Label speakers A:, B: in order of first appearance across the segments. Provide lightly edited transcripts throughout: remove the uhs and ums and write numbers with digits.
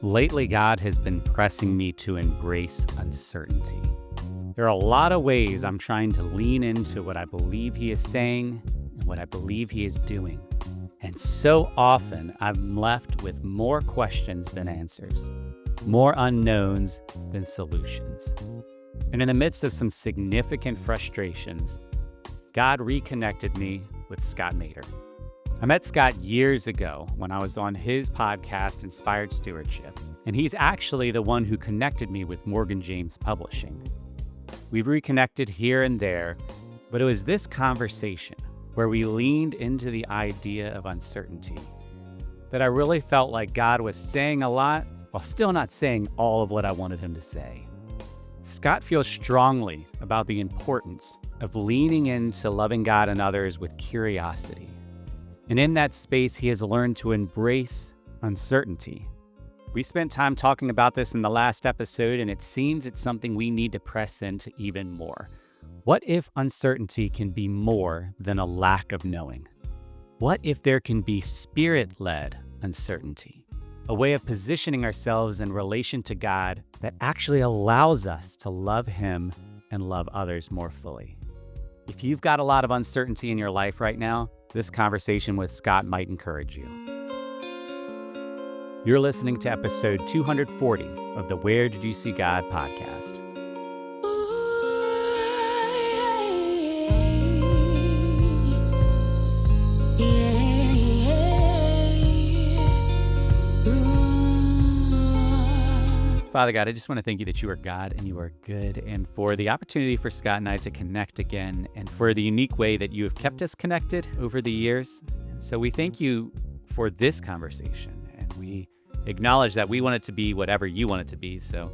A: Lately, God has been pressing me to embrace uncertainty. There are a lot of ways I'm trying to lean into what I believe He is saying and what I believe He is doing. And so often, I'm left with more questions than answers, more unknowns than solutions. And in the midst of some significant frustrations, God reconnected me with Scott Maderer. I met Scott years ago when I was on his podcast, Inspired Stewardship, and he's actually the one who connected me with Morgan James Publishing. We've reconnected here and there, but it was this conversation where we leaned into the idea of uncertainty that I really felt like God was saying a lot while still not saying all of what I wanted him to say. Scott feels strongly about the importance of leaning into loving God and others with curiosity. And in that space, he has learned to embrace uncertainty. We spent time talking about this in the last episode, and it seems it's something we need to press into even more. What if uncertainty can be more than a lack of knowing? What if there can be spirit-led uncertainty, a way of positioning ourselves in relation to God that actually allows us to love Him and love others more fully? If you've got a lot of uncertainty in your life right now, this conversation with Scott might encourage you. You're listening to episode 240 of the Where Did You See God podcast. Father God, I just want to thank you that you are God and you are good, and for the opportunity for Scott and I to connect again, and for the unique way that you have kept us connected over the years. And so we thank you for this conversation, and we acknowledge that we want it to be whatever you want it to be. So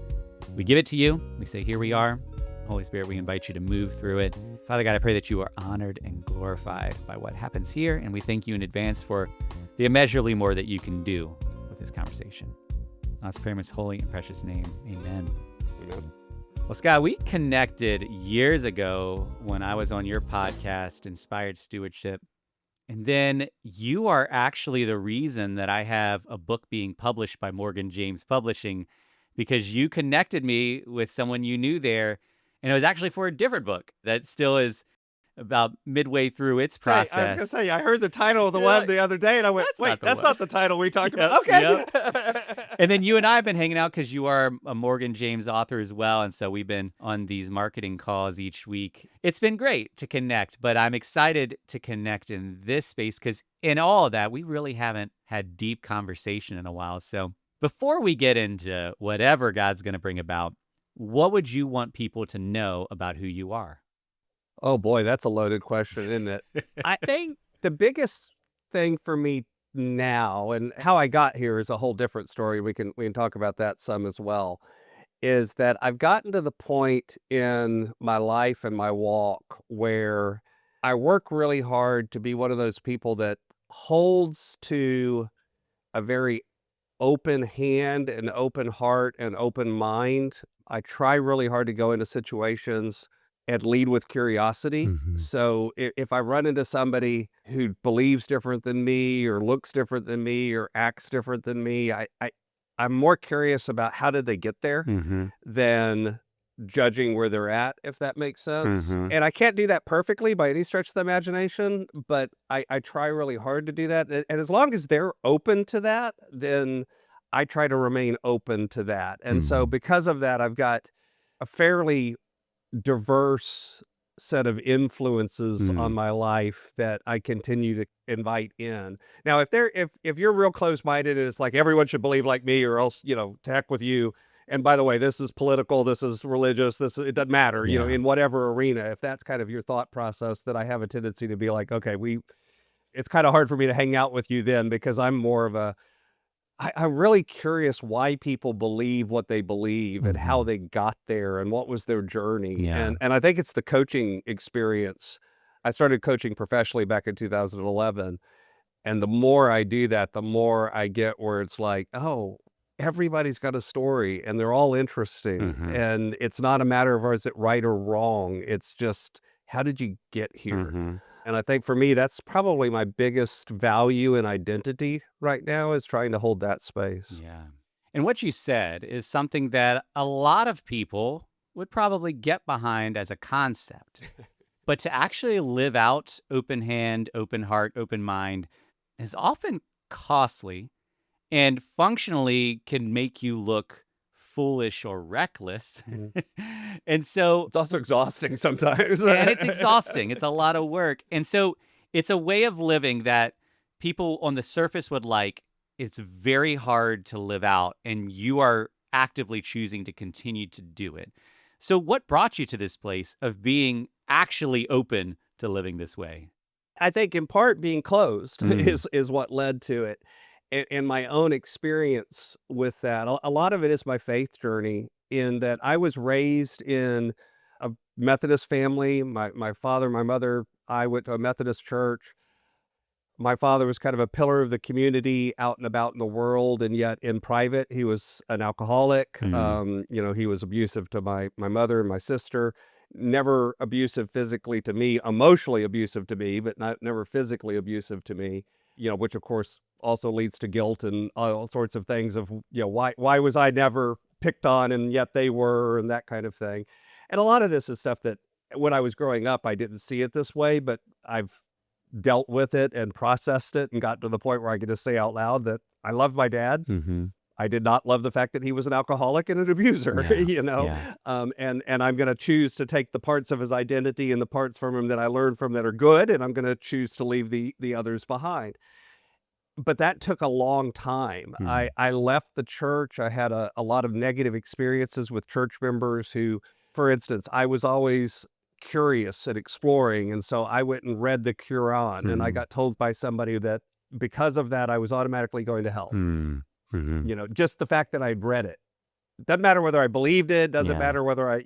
A: we give it to you. We say, here we are. Holy Spirit, we invite you to move through it. Father God, I pray that you are honored and glorified by what happens here, and we thank you in advance for the immeasurably more that you can do with this conversation. Let's pray in His holy and precious name. Amen.
B: Amen.
A: Well, Scott, we connected years ago when I was on your podcast, Inspired Stewardship. And then you are actually the reason that I have a book being published by Morgan James Publishing, because you connected me with someone you knew there. And it was actually for a different book that still is about midway through its process.
B: I was going to say, I heard the title of the one the other day, and I went, that's not the title we talked about. Okay.
A: Yep. And then you and I have been hanging out because you are a Morgan James author as well. And so we've been on these marketing calls each week. It's been great to connect, but I'm excited to connect in this space because in all of that, we really haven't had deep conversation in a while. So before we get into whatever God's going to bring about, what would you want people to know about who you are?
B: Oh boy, that's a loaded question, isn't it? I think the biggest thing for me now, and how I got here is a whole different story. We can talk about that some as well, is that I've gotten to the point in my life and my walk where I work really hard to be one of those people that holds to a very open hand and open heart and open mind. I try really hard to go into situations and lead with curiosity.
A: Mm-hmm.
B: So if I run into somebody who believes different than me or looks different than me or acts different than me, I'm more curious about how did they get there than judging where they're at, if that makes sense. And I can't do that perfectly by any stretch of the imagination, but I try really hard to do that. And as long as they're open to that, then I try to remain open to that. And so because of that, I've got a fairly diverse set of influences on my life that I continue to invite in. Now, if you're real close-minded and it's like everyone should believe like me or else, to heck with you. And by the way, this is political, this is religious, it doesn't matter, in whatever arena. If that's kind of your thought process, that I have a tendency to be like, okay, it's kind of hard for me to hang out with you then, because I'm more of I'm really curious why people believe what they believe and how they got there and what was their journey.
A: Yeah.
B: And I think it's the coaching experience. I started coaching professionally back in 2011. And the more I do that, the more I get where it's like, oh, everybody's got a story and they're all interesting. And it's not a matter of, is it right or wrong? It's just, how did you get here? And I think for me, that's probably my biggest value and identity right now, is trying to hold that space.
A: Yeah. And what you said is something that a lot of people would probably get behind as a concept. But to actually live out open hand, open heart, open mind is often costly and functionally can make you look foolish or reckless.
B: Mhm.
A: And so,
B: It's also exhausting sometimes.
A: and it's exhausting. It's a lot of work. And so it's a way of living that people on the surface would like. It's very hard to live out, and you are actively choosing to continue to do it. So, what brought you to this place of being actually open to living this way?
B: I think in part being closed
A: Mm,
B: is what led to it, and my own experience with that. A lot of it is my faith journey in that I was raised in a Methodist family. My father, my mother, I went to a Methodist church. My father was kind of a pillar of the community out and about in the world, and yet in private, he was an alcoholic.
A: mm,
B: He was abusive to my mother and my sister. Never abusive physically to me, emotionally abusive to me, but never physically abusive to me. Which of course also leads to guilt and all sorts of things of why was I never picked on and yet they were, and that kind of thing. And a lot of this is stuff that when I was growing up, I didn't see it this way, but I've dealt with it and processed it and got to the point where I could just say out loud that I love my dad.
A: mm-hmm.
B: I did not love the fact that he was an alcoholic and an abuser,
A: Yeah. Yeah.
B: and I'm going to choose to take the parts of his identity and the parts from him that I learned from that are good, and I'm going to choose to leave the others behind. But that took a long time. I
A: Mm,
B: I left the church. I had a lot of negative experiences with church members who, for instance, I was always curious and exploring, and so I went and read the Quran, and I
A: mm,
B: got told by somebody that because of that, I was automatically going to hell.
A: mm, mm-hmm.
B: Just the fact that I'd read it. Doesn't matter whether I believed it, doesn't
A: Yeah.
B: matter whether I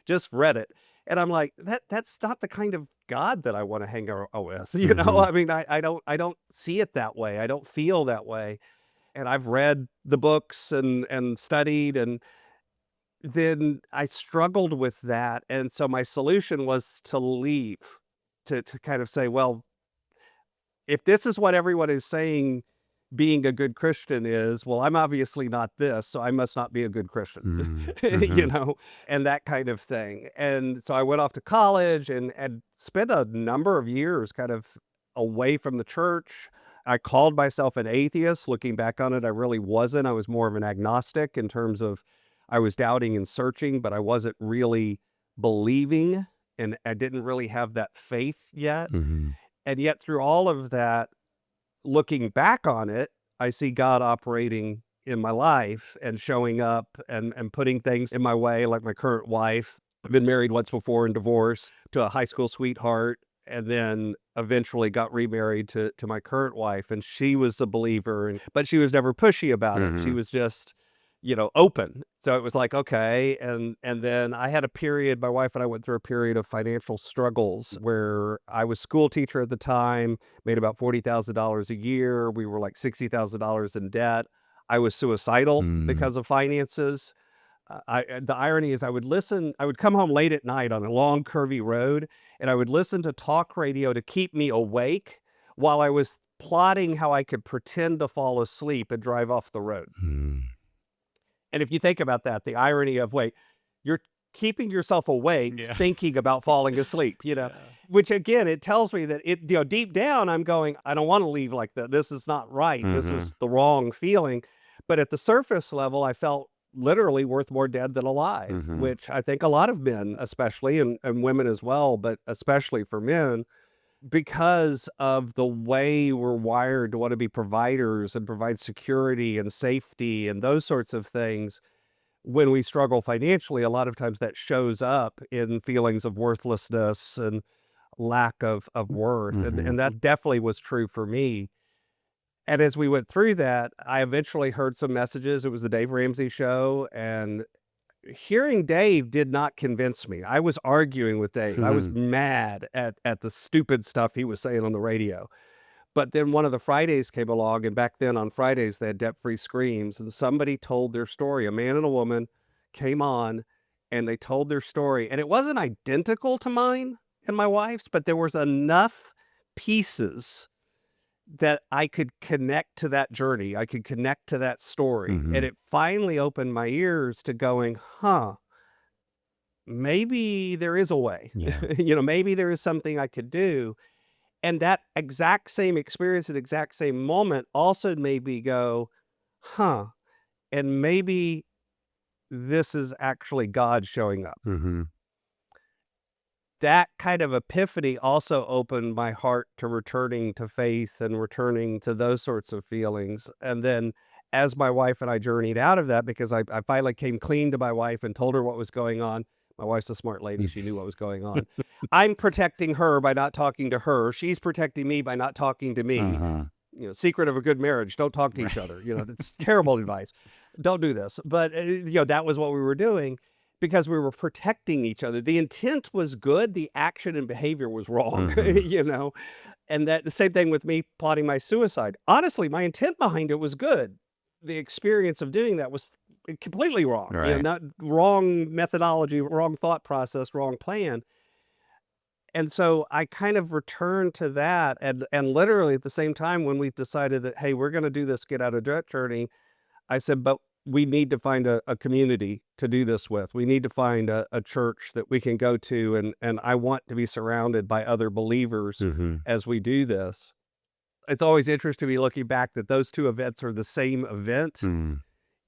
B: just read it. And I'm like, that's not the kind of God that I want to hang out with.
A: Mm-hmm.
B: I mean, I don't see it that way. I don't feel that way. And I've read the books and studied, and then I struggled with that. And so my solution was to leave, to kind of say, well, if this is what everyone is saying being a good Christian is, well, I'm obviously not this, so I must not be a good Christian,
A: Mm,
B: you
A: mm-hmm.
B: know, and that kind of thing. And so I went off to college and spent a number of years kind of away from the church. I called myself an atheist. Looking back on it, I really wasn't. I was more of an agnostic in terms of I was doubting and searching, but I wasn't really believing, and I didn't really have that faith yet.
A: Mm-hmm.
B: And yet, through all of that, looking back on it, I see God operating in my life and showing up and putting things in my way, like my current wife. I've been married once before and divorced to a high school sweetheart, and then eventually got remarried to my current wife. And she was a believer, but she was never pushy about it. She
A: Mm-hmm.
B: was just, open. So it was like, okay. And then I had a period, my wife and I went through a period of financial struggles where I was school teacher at the time, made about $40,000 a year. We were like $60,000 in debt. I was suicidal
A: Mm,
B: because of finances. The irony is I would come home late at night on a long curvy road, and I would listen to talk radio to keep me awake while I was plotting how I could pretend to fall asleep and drive off the road.
A: mm.
B: And if you think about that, the irony of, wait, you're keeping yourself awake
A: Yeah.
B: thinking about falling asleep,
A: Yeah.
B: which again, it tells me that deep down, I'm going, I don't want to leave like that. This is not right. This
A: Mm-hmm.
B: is the wrong feeling. But at the surface level, I felt literally worth more dead than alive,
A: Mm-hmm.
B: which I think a lot of men, especially, and women as well, but especially for men, because of the way we're wired to want to be providers and provide security and safety and those sorts of things. When we struggle financially, a lot of times that shows up in feelings of worthlessness and lack of worth. And
A: Mm-hmm.
B: that definitely was true for me. And as we went through that, I eventually heard some messages. It was the Dave Ramsey show. And hearing Dave did not convince me. I was arguing with Dave. I was
A: Mm-hmm.
B: mad at the stupid stuff he was saying on the radio. But then one of the Fridays came along, and back then on Fridays, they had debt-free screams, and somebody told their story. A man and a woman came on, and they told their story. And it wasn't identical to mine and my wife's, but there was enough pieces that I could connect to that journey. I could connect to that story. And it finally opened my ears to going, maybe there is a way.
A: Yeah.
B: Maybe there is something I could do. And that exact same experience, that exact same moment also made me go, and maybe this is actually God showing up. That kind of epiphany also opened my heart to returning to faith and returning to those sorts of feelings. And then as my wife and I journeyed out of that, because I finally came clean to my wife and told her what was going on. My wife's a smart lady. She knew what was going on. I'm protecting her by not talking to her. She's protecting me by not talking to me. Secret of a good marriage, don't talk to each other. That's terrible advice. Don't do this. But, that was what we were doing because we were protecting each other. The intent was good. The action and behavior was wrong, and that the same thing with me plotting my suicide. Honestly, my intent behind it was good. The experience of doing that was completely wrong.
A: Right.
B: Not wrong methodology, wrong thought process, wrong plan. And so I kind of returned to that, and literally at the same time when we decided that, hey, we're going to do this get out of debt journey, I said, but we need to find a community to do this with. We need to find a church that we can go to, and I want to be surrounded by other believers as we do this. It's always interesting to me looking back that those two events are the same event,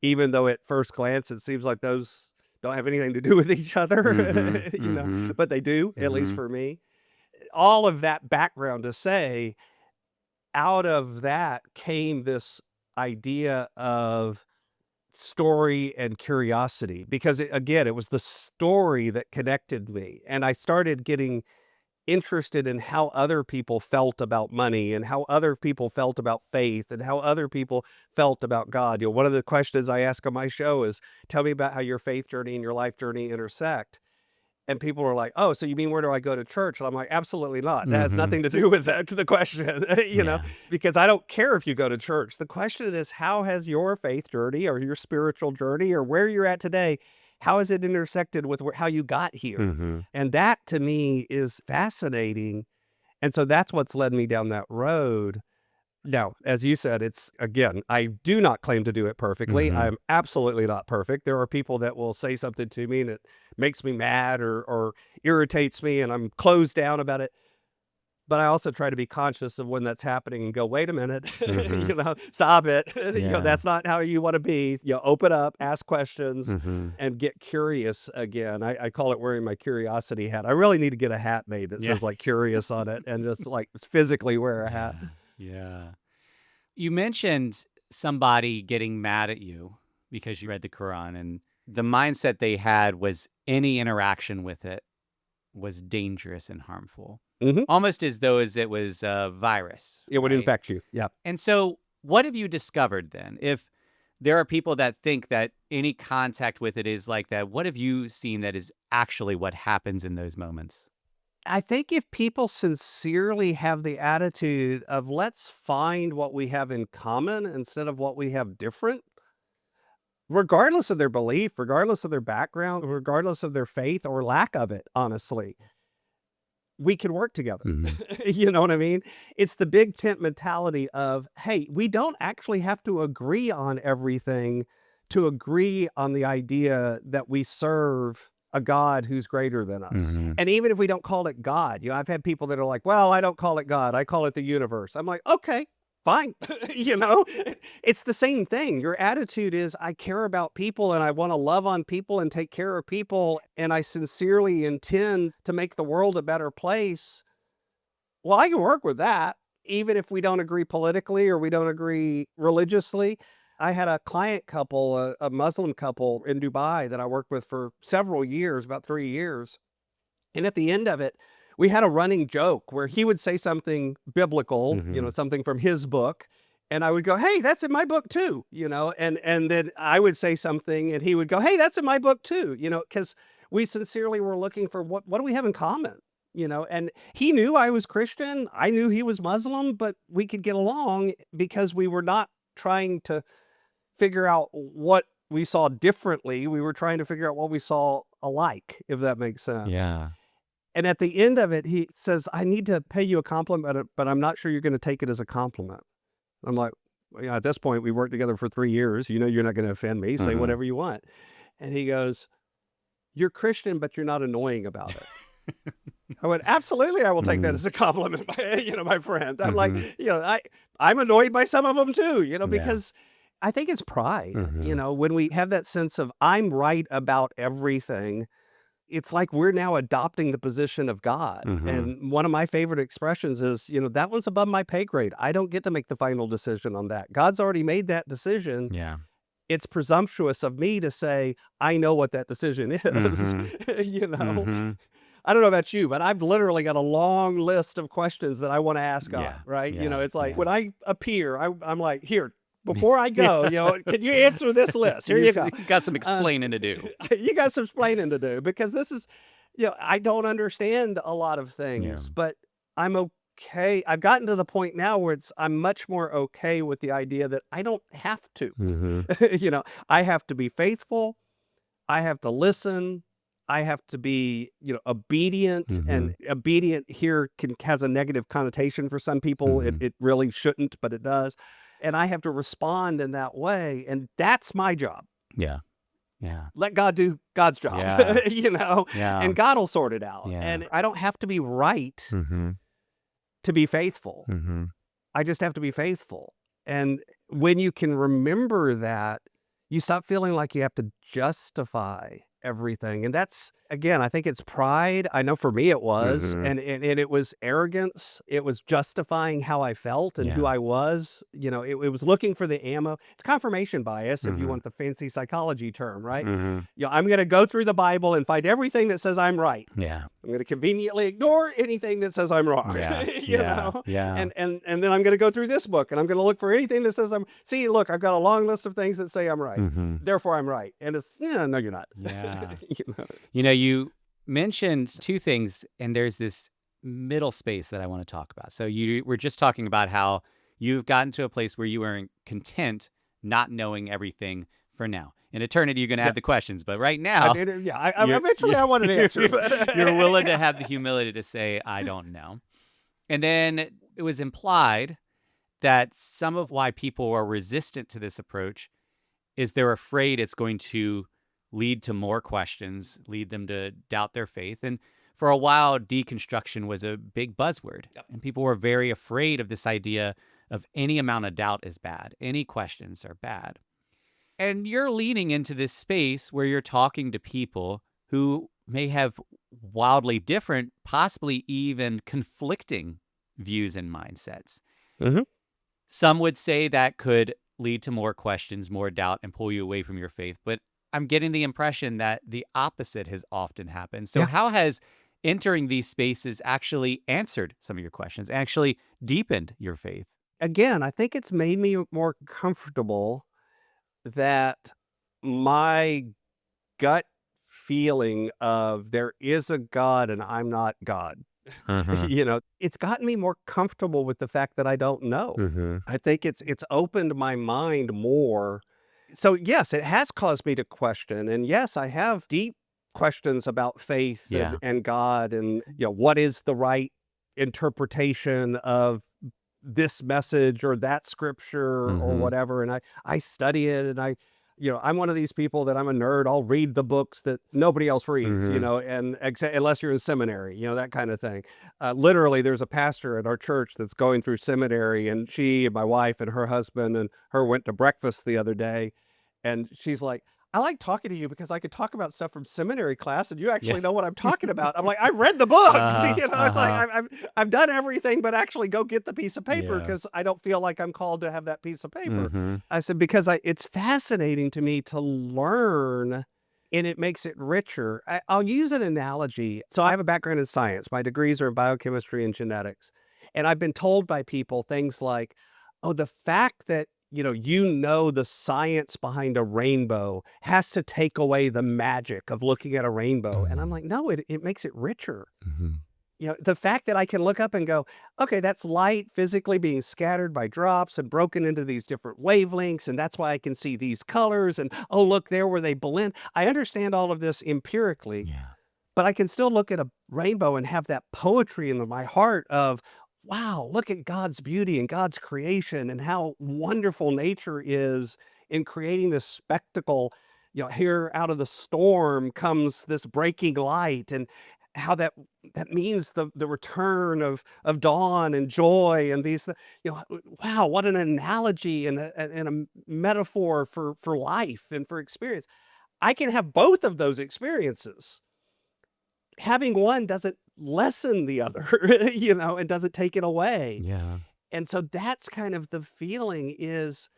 B: even though at first glance it seems like those don't have anything to do with each other, but they do, at least for me. All of that background to say, out of that came this idea of story and curiosity, because it was the story that connected me. And I started getting interested in how other people felt about money and how other people felt about faith and how other people felt about God. One of the questions I ask on my show is, tell me about how your faith journey and your life journey intersect. And people were like, oh, so you mean where do I go to church? And I'm like, absolutely not. That has nothing to do with that, the question, because I don't care if you go to church. The question is, how has your faith journey or your spiritual journey or where you're at today, how has it intersected with how you got here? And that to me is fascinating. And so that's what's led me down that road. Now, as you said, I do not claim to do it perfectly. I'm absolutely not perfect. There are people that will say something to me and it makes me mad or irritates me and I'm closed down about it. But I also try to be conscious of when that's happening and go, wait a minute, stop it. That's not how you want to be. Open up, ask questions, and get curious again. I call it wearing my curiosity hat. I really need to get a hat made that says like curious on it and just like physically wear a hat.
A: Yeah. You mentioned somebody getting mad at you because you read the Quran, and the mindset they had was any interaction with it was dangerous and harmful. Almost as though it was a virus.
B: It would infect you. Yeah.
A: And so what have you discovered then? If there are people that think that any contact with it is like that, what have you seen that is actually what happens in those moments?
B: I think if people sincerely have the attitude of let's find what we have in common instead of what we have different, regardless of their belief, regardless of their background, regardless of their faith or lack of it, honestly, we can work together. You know what I mean? It's the big tent mentality of, hey, we don't actually have to agree on everything to agree on the idea that we serve a God who's greater than us. And even if we don't call it God, I've had people that are like, well, I don't call it God. I call it the universe. I'm like, okay, fine. It's the same thing. Your attitude is, I care about people and I want to love on people and take care of people. And I sincerely intend to make the world a better place. Well, I can work with that, even if we don't agree politically or we don't agree religiously. I had a client couple, a Muslim couple in Dubai that I worked with for several years, about 3 years. And at the end of it, we had a running joke where he would say something biblical, something from his book. And I would go, hey, that's in my book too, and then I would say something and he would go, hey, that's in my book too, because we sincerely were looking for what do we have in common, and he knew I was Christian. I knew he was Muslim, but we could get along because we were not trying to figure out what we saw differently. We were trying to figure out what we saw alike, if that makes sense.
A: Yeah.
B: And at the end of it, he says, I need to pay you a compliment, but I'm not sure you're going to take it as a compliment. I'm like, well, yeah, at this point, we worked together for 3 years. You know, you're not going to offend me. Say whatever you want. And he goes, you're Christian, but you're not annoying about it. I went, absolutely, I will take that as a compliment, my friend. I'm like, I'm annoyed by some of them too, because I think it's pride. When we have that sense of I'm right about everything, it's like we're now adopting the position of God. And one of my favorite expressions is, that one's above my pay grade. I don't get to make the final decision on that. God's already made that decision.
A: Yeah.
B: It's presumptuous of me to say, I know what that decision is, I don't know about you, but I've literally got a long list of questions that I want to ask God, right? It's like when I appear, I'm like, here, before I go, can you answer this list? Here you go.
A: You got some explaining to do.
B: You got some explaining to do because this is, I don't understand a lot of things, but I'm okay. I've gotten to the point now where I'm much more okay with the idea that I don't have to. I have to be faithful. I have to listen. I have to be, obedient, and obedient here has a negative connotation for some people. It really shouldn't, but it does. And I have to respond in that way. And that's my job.
A: Yeah. Yeah.
B: Let God do God's job, and God will sort it out.
A: Yeah.
B: And I don't have to be right to be faithful. I just have to be faithful. And when you can remember that, you stop feeling like you have to justify everything. And that's, again, I think it's pride. I know for me it was, and it was arrogance. It was justifying how I felt and who I was. It was looking for the ammo. It's confirmation bias, if you want the fancy psychology term, right? I'm going to go through the Bible and find everything that says I'm right.
A: Yeah.
B: I'm going to conveniently ignore anything that says I'm wrong.
A: Yeah.
B: And then I'm going to go through this book and I'm going to look for anything that says look, I've got a long list of things that say I'm right. Therefore I'm right. And it's, no, you're not.
A: Yeah. You mentioned two things, and there's this middle space that I want to talk about. So you were just talking about how you've gotten to a place where you are content not knowing everything for now. In eternity, you're going to have the questions, but right now...
B: eventually I want an answer.
A: You're willing to have the humility to say, I don't know. And then it was implied that some of why people are resistant to this approach is they're afraid it's going to lead to more questions, lead them to doubt their faith. And for a while, deconstruction was a big buzzword. And people were very afraid of this idea of any amount of doubt is bad. Any questions are bad. And you're leaning into this space where you're talking to people who may have wildly different, possibly even conflicting views and mindsets. Some would say that could lead to more questions, more doubt, and pull you away from your faith. But I'm getting the impression that the opposite has often happened. So how has entering these spaces actually answered some of your questions, actually deepened your faith?
B: Again, I think it's made me more comfortable that my gut feeling of there is a God and I'm not God. It's gotten me more comfortable with the fact that I don't know. I think it's opened my mind more. So yes, it has caused me to question. And yes, I have deep questions about faith and God and, what is the right interpretation of this message or that scripture or whatever. And I study it and I'm one of these people that I'm a nerd. I'll read the books that nobody else reads, and unless you're in seminary, that kind of thing. Literally, there's a pastor at our church that's going through seminary, and she and my wife and her husband and her went to breakfast the other day. And she's like, I like talking to you because I could talk about stuff from seminary class and you actually know what I'm talking about. I'm like, I read the books. It's like I've done everything but actually go get the piece of paper because I don't feel like I'm called to have that piece of paper. I said, because it's fascinating to me to learn and it makes it richer. I'll use an analogy. So I have a background in science. My degrees are in biochemistry and genetics. And I've been told by people things like, oh, the fact that the science behind a rainbow has to take away the magic of looking at a rainbow. And I'm like, no, it makes it richer. The fact that I can look up and go, okay, that's light physically being scattered by drops and broken into these different wavelengths. And that's why I can see these colors. And, oh, look there where they blend. I understand all of this empirically. but I can still look at a rainbow and have that poetry in my heart of, wow, look at God's beauty and God's creation and how wonderful nature is in creating this spectacle. Here out of the storm comes this breaking light, and how that means the return of dawn and joy and these, wow, what an analogy and a metaphor for life and for experience. I can have both of those experiences. Having one doesn't lessen the other, and doesn't take it away.
A: Yeah.
B: And so that's kind of the feeling, is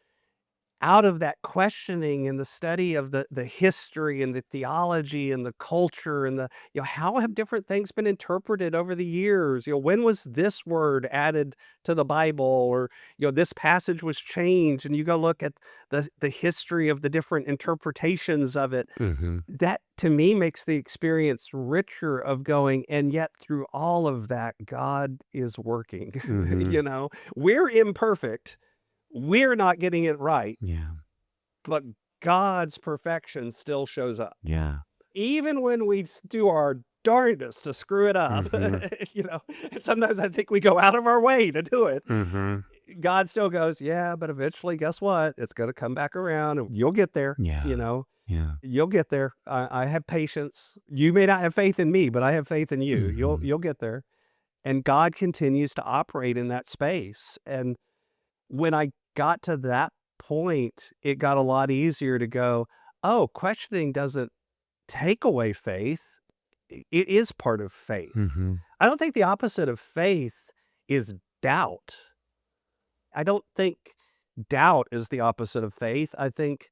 B: out of that questioning and the study of the history and the theology and the culture and how have different things been interpreted over the years? When was this word added to the Bible, or, this passage was changed, and you go look at the history of the different interpretations of it.
A: Mm-hmm.
B: That to me makes the experience richer of going, and yet through all of that, God is working.
A: Mm-hmm.
B: We're imperfect. We're not getting it right,
A: Yeah.
B: but God's perfection still shows up.
A: Yeah.
B: Even when we do our darndest to screw it up,
A: Mm-hmm.
B: and sometimes I think we go out of our way to do it.
A: Mm-hmm.
B: God still goes, yeah, but eventually, guess what? It's going to come back around and you'll get there.
A: Yeah. Yeah.
B: You'll get there. I have patience. You may not have faith in me, but I have faith in you.
A: Mm-hmm.
B: You'll get there. And God continues to operate in that space. And when I got to that point, it got a lot easier to go, oh, questioning doesn't take away faith. It is part of faith.
A: Mm-hmm.
B: I don't think the opposite of faith is doubt. I don't think doubt is the opposite of faith. I think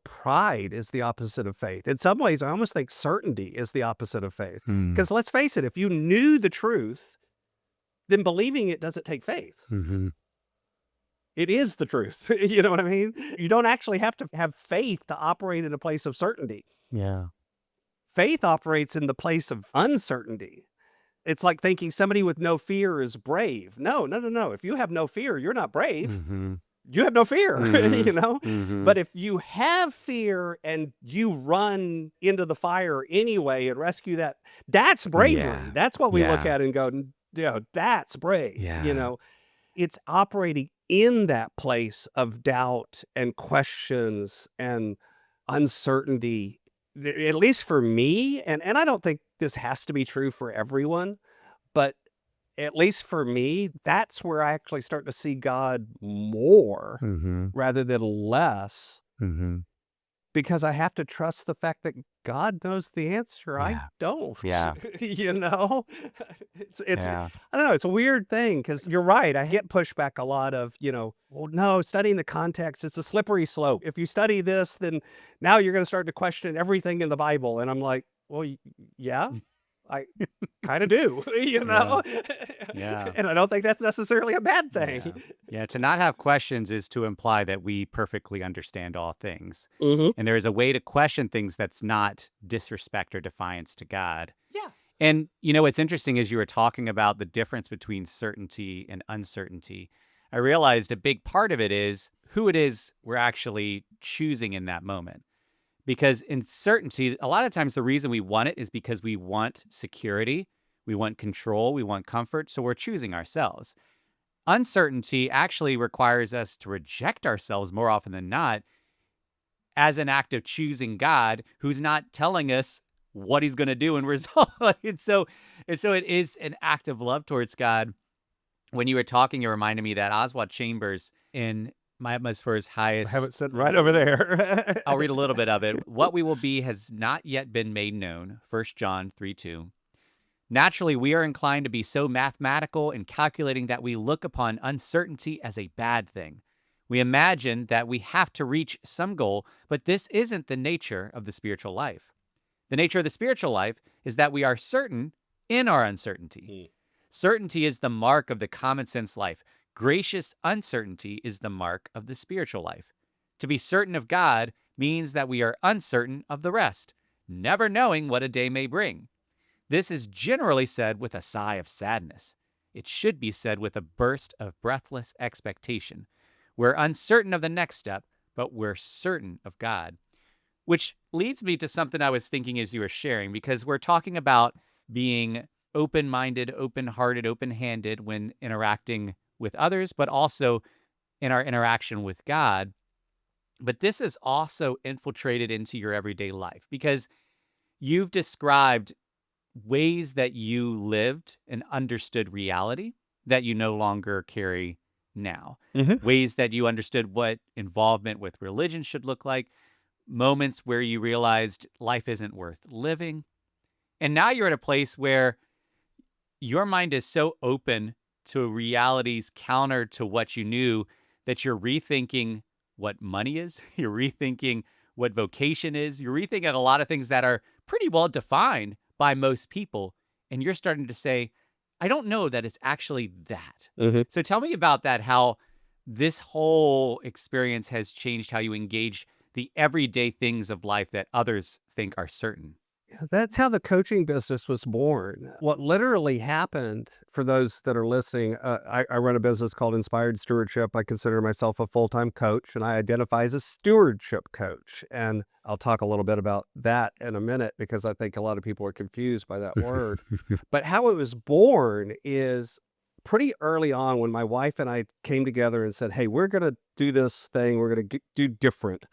B: pride is the opposite of faith. In some ways, I almost think certainty is the opposite of faith.
A: Mm.
B: Because let's face it, if you knew the truth, then believing it doesn't take faith.
A: Mm-hmm.
B: It is the truth. You know what I mean? You don't actually have to have faith to operate in a place of certainty.
A: Yeah.
B: Faith operates in the place of uncertainty. It's like thinking somebody with no fear is brave. No. If you have no fear, you're not brave.
A: Mm-hmm.
B: You have no fear,
A: Mm-hmm. Mm-hmm.
B: But if you have fear and you run into the fire anyway and rescue that's bravery.
A: Yeah.
B: That's what we look
A: Yeah.
B: at and go, that's brave.
A: Yeah.
B: It's operating in that place of doubt and questions and uncertainty, at least for me. And I don't think this has to be true for everyone, but at least for me, that's where I actually start to see God more
A: Mm-hmm.
B: rather than less,
A: Mm-hmm.
B: because I have to trust the fact that God knows the answer. I
A: Yeah.
B: don't.
A: Yeah.
B: It's
A: Yeah.
B: I don't know, it's a weird thing, because you're right. I get pushback a lot of, well, no, studying the context, it's a slippery slope. If you study this, then now you're going to start to question everything in the Bible. And I'm like, well, yeah, I kind of do,
A: Yeah. Yeah.
B: And I don't think that's necessarily a bad
A: Yeah.
B: thing.
A: Yeah. To not have questions is to imply that we perfectly understand all things.
B: Mm-hmm.
A: And there is a way to question things that's not disrespect or defiance to God.
B: Yeah.
A: And, what's interesting is you were talking about the difference between certainty and uncertainty. I realized a big part of it is who it is we're actually choosing in that moment. Because in certainty, a lot of times the reason we want it is because we want security, we want control, we want comfort, so we're choosing ourselves. Uncertainty actually requires us to reject ourselves more often than not as an act of choosing God, who's not telling us what he's going to do and resolve. and so it is an act of love towards God. When you were talking, it reminded me that Oswald Chambers in My Utmost for His
B: I
A: Highest.
B: have it sitting right over there.
A: I'll read a little bit of it. What we will be has not yet been made known. 1 John 3:2. Naturally, we are inclined to be so mathematical and calculating that we look upon uncertainty as a bad thing. We imagine that we have to reach some goal, but this isn't the nature of the spiritual life. The nature of the spiritual life is that we are certain in our uncertainty. Certainty is the mark of the common sense life. Gracious uncertainty is the mark of the spiritual life. To be certain of God means that we are uncertain of the rest, never knowing what a day may bring. This is generally said with a sigh of sadness. It should be said with a burst of breathless expectation. We're uncertain of the next step, but we're certain of God. Which leads me to something I was thinking as you were sharing, because we're talking about being open-minded, open-hearted, open-handed when interacting with others, but also in our interaction with God. But this is also infiltrated into your everyday life because you've described ways that you lived and understood reality that you no longer carry now,
B: Hmm.
A: ways that you understood what involvement with religion should look like, moments where you realized life isn't worth living. And now you're at a place where your mind is so open to realities counter to what you knew that you're rethinking what money is. You're rethinking what vocation is. You're rethinking a lot of things that are pretty well defined by most people. And you're starting to say, I don't know that it's actually that.
B: Hmm.
A: So tell me about that, how this whole experience has changed how you engage the everyday things of life that others think are certain.
B: That's how the coaching business was born. What literally happened, for those that are listening, I run a business called Inspired Stewardship. I consider myself a full-time coach, and I identify as a stewardship coach. And I'll talk a little bit about that in a minute because I think a lot of people are confused by that word. But how it was born is pretty early on when my wife and I came together and said, hey, we're going to do this thing. We're going to do different.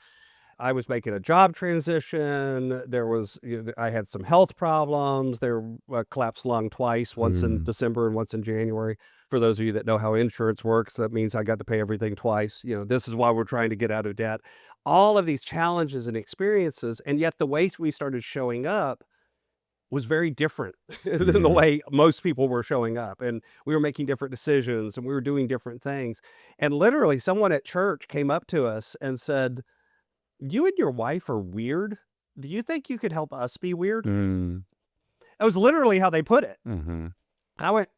B: I was making a job transition. There was, I had some health problems. There collapsed lung twice, once in
A: Mm.
B: December and once in January. For those of you that know how insurance works, that means I got to pay everything twice. This is why we're trying to get out of debt. All of these challenges and experiences, and yet the way we started showing up was very different than the
A: Mm.
B: way most people were showing up. And we were making different decisions and we were doing different things. And literally, someone at church came up to us and said, you and your wife are weird. Do you think you could help us be weird?
A: Mm.
B: That was literally how they put it.
A: Mhm.
B: I went,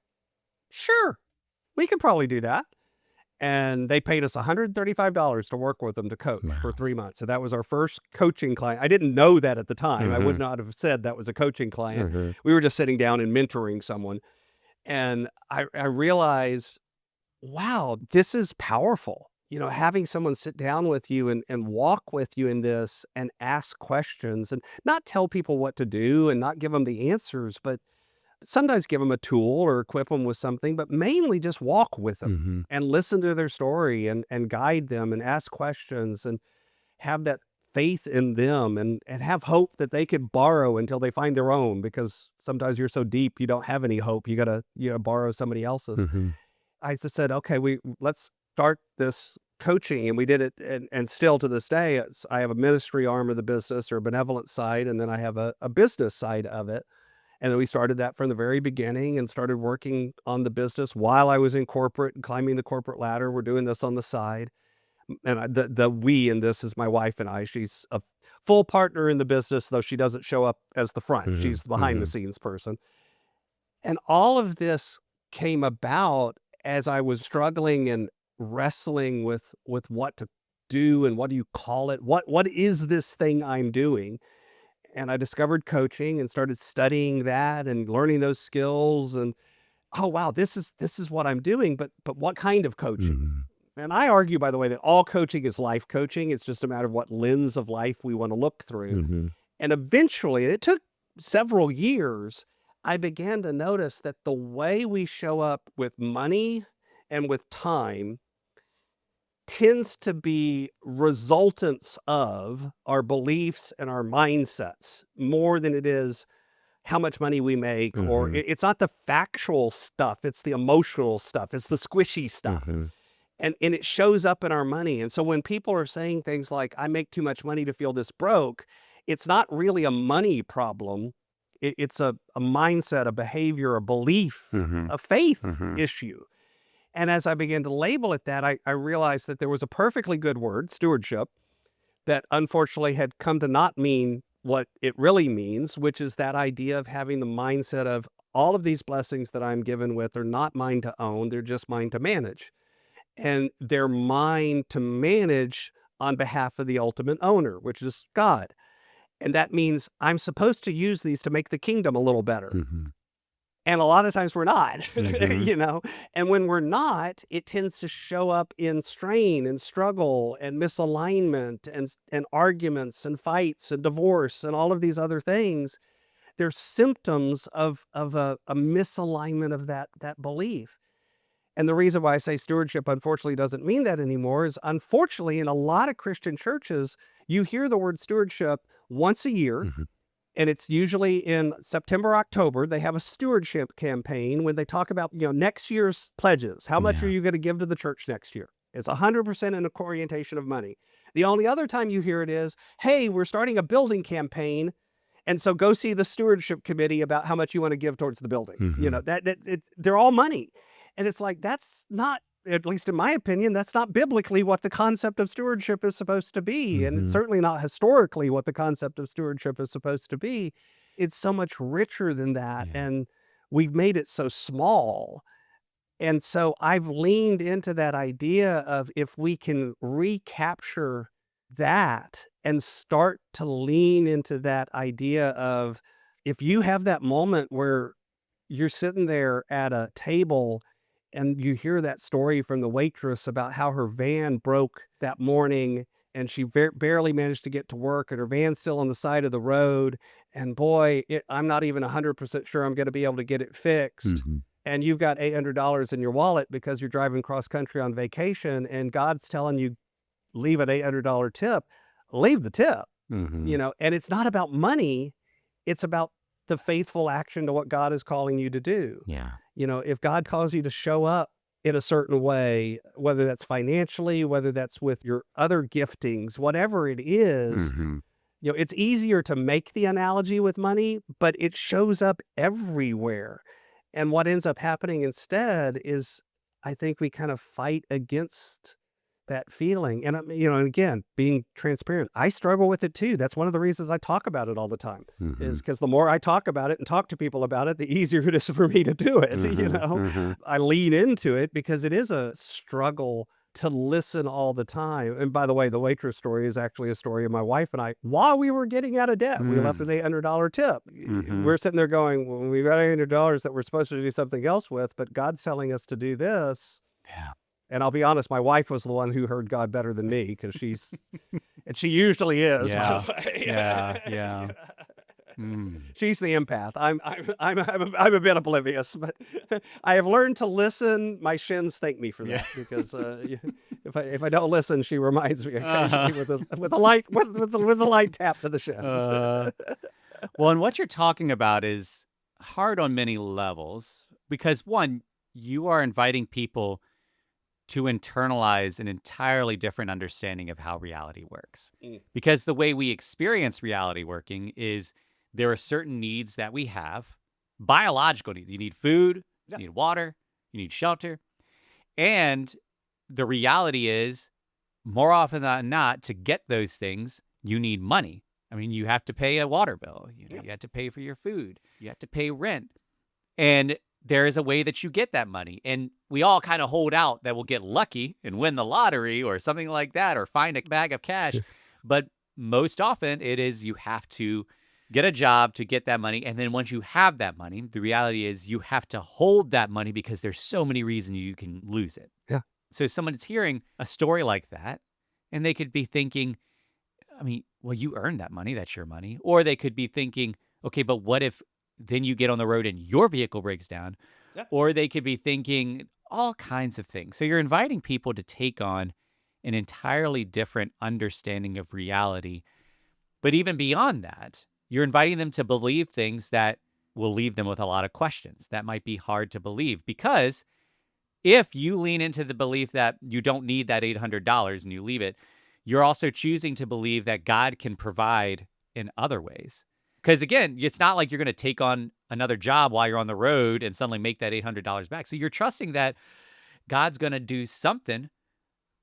B: sure, we could probably do that. And they paid us $135 to work with them to coach for
A: Wow.
B: 3 months. So that was our first coaching client. I didn't know that at the time. I would
A: Mhm.
B: not have said that was a coaching client.
A: Mhm.
B: We were just sitting down and mentoring someone. And I realized, wow, this is powerful. Having someone sit down with you and walk with you in this and ask questions and not tell people what to do and not give them the answers, but sometimes give them a tool or equip them with something, but mainly just walk with them
A: Mhm.
B: and listen to their story and guide them and ask questions and have that faith in them and have hope that they could borrow until they find their own, because sometimes you're so deep you don't have any hope. You gotta borrow somebody else's.
A: Mhm.
B: I just said, okay, let's start this coaching. And we did it. And still to this day, I have a ministry arm of the business or a benevolent side. And then I have a business side of it. And then we started that from the very beginning and started working on the business while I was in corporate and climbing the corporate ladder. We're doing this on the side. And the we in this is my wife and I. She's a full partner in the business, though she doesn't show up as the front.
A: Mhm.
B: She's the behind the
A: Mhm.
B: scenes person. And all of this came about as I was struggling and wrestling with what to do and what do you call it? What is this thing I'm doing? And I discovered coaching and started studying that and learning those skills and, oh wow, this is what I'm doing, but what kind of coaching?
A: Mhm.
B: And I argue, by the way, that all coaching is life coaching. It's just a matter of what lens of life we want to look through.
A: Mhm.
B: And eventually, and it took several years, I began to notice that the way we show up with money and with time tends to be resultants of our beliefs and our mindsets more than it is how much money we make, or
A: Mhm.
B: it's not the factual stuff, it's the emotional stuff, it's the squishy stuff.
A: Mhm.
B: And it shows up in our money. And so when people are saying things like, I make too much money to feel this broke, it's not really a money problem. It's a mindset, a behavior, a belief,
A: Mhm.
B: a faith
A: Mhm.
B: issue. And as I began to label it that, I realized that there was a perfectly good word, stewardship, that unfortunately had come to not mean what it really means, which is that idea of having the mindset of all of these blessings that I'm given with are not mine to own, they're just mine to manage. And they're mine to manage on behalf of the ultimate owner, which is God. And that means I'm supposed to use these to make the kingdom a little better.
A: Mhm.
B: And a lot of times we're not,
A: Mhm.
B: you know? And when we're not, it tends to show up in strain and struggle and misalignment and arguments and fights and divorce and all of these other things. They're symptoms of a misalignment of that belief. And the reason why I say stewardship unfortunately doesn't mean that anymore is, unfortunately, in a lot of Christian churches, you hear the word stewardship once a year,
A: Mhm.
B: and it's usually in September, October. They have a stewardship campaign when they talk about, next year's pledges. How much are
A: Yeah.
B: you going to give to the church next year? It's 100% in a orientation of money. The only other time you hear it is, hey, we're starting a building campaign. And so go see the stewardship committee about how much you want to give towards the building.
A: Mhm.
B: They're all money. And it's like, that's not, at least in my opinion, that's not biblically what the concept of stewardship is supposed to be. And it's
A: Mhm.
B: certainly not historically what the concept of stewardship is supposed to be. It's so much richer than that.
A: Yeah.
B: And we've made it so small. And so I've leaned into that idea of, if we can recapture that and start to lean into that idea of, if you have that moment where you're sitting there at a table and you hear that story from the waitress about how her van broke that morning and she barely managed to get to work and her van's still on the side of the road. And boy, I'm not even 100% sure I'm going to be able to get it fixed.
A: Mhm.
B: And you've got $800 in your wallet because you're driving cross country on vacation, and God's telling you, leave an $800 tip, leave the tip,
A: Mhm.
B: and it's not about money. It's about the faithful action to what God is calling you to do.
A: Yeah.
B: If God calls you to show up in a certain way, whether that's financially, whether that's with your other giftings, whatever it is,
A: Mhm.
B: it's easier to make the analogy with money, but it shows up everywhere. And what ends up happening instead is, I think we kind of fight against that feeling. And, and again, being transparent, I struggle with it too. That's one of the reasons I talk about it all the time, is
A: Mhm.
B: because the more I talk about it and talk to people about it, the easier it is for me to do it.
A: Mhm. Mhm.
B: I lean into it because it is a struggle to listen all the time. And by the way, the waitress story is actually a story of my wife and I. While we were getting out of debt, we left
A: Mm.
B: an $800 tip.
A: Mhm.
B: We're sitting there going, well, we've got $800 that we're supposed to do something else with, but God's telling us to do this.
A: Yeah.
B: And I'll be honest, my wife was the one who heard God better than me, because and she usually is, by the
A: Yeah. Yeah.
B: way.
A: Yeah. Mm.
B: She's the empath. I'm a bit oblivious, but I have learned to listen. My shins thank me for
A: Yeah.
B: that, because if I don't listen, she reminds me
A: Uh-huh.
B: occasionally with a light tap to the shins.
A: Uh, well, and what you're talking about is hard on many levels because, one, you are inviting people to internalize an entirely different understanding of how reality works.
B: Mm.
A: Because the way we experience reality working is there are certain needs that we have, biological needs. You need food,
B: Yeah.
A: you need water, you need shelter. And the reality is, more often than not, to get those things, you need money. I mean, you have to pay a water bill,
B: Yeah.
A: you have to pay for your food, you have to pay rent. And there is a way that you get that money. And we all kind of hold out that we'll get lucky and win the lottery or something like that, or find a bag of cash. But most often it is you have to get a job to get that money. And then once you have that money, the reality is you have to hold that money because there's so many reasons you can lose it.
B: Yeah.
A: So someone's hearing a story like that and they could be thinking, I mean, well, you earned that money. That's your money. Or they could be thinking, okay, but what if then you get on the road and your vehicle breaks down?
B: Yeah.
A: Or they could be thinking all kinds of things. So you're inviting people to take on an entirely different understanding of reality. But even beyond that, you're inviting them to believe things that will leave them with a lot of questions that might be hard to believe. Because if you lean into the belief that you don't need that $800 and you leave it, you're also choosing to believe that God can provide in other ways. Because again, it's not like you're going to take on another job while you're on the road and suddenly make that $800 back. So you're trusting that God's going to do something.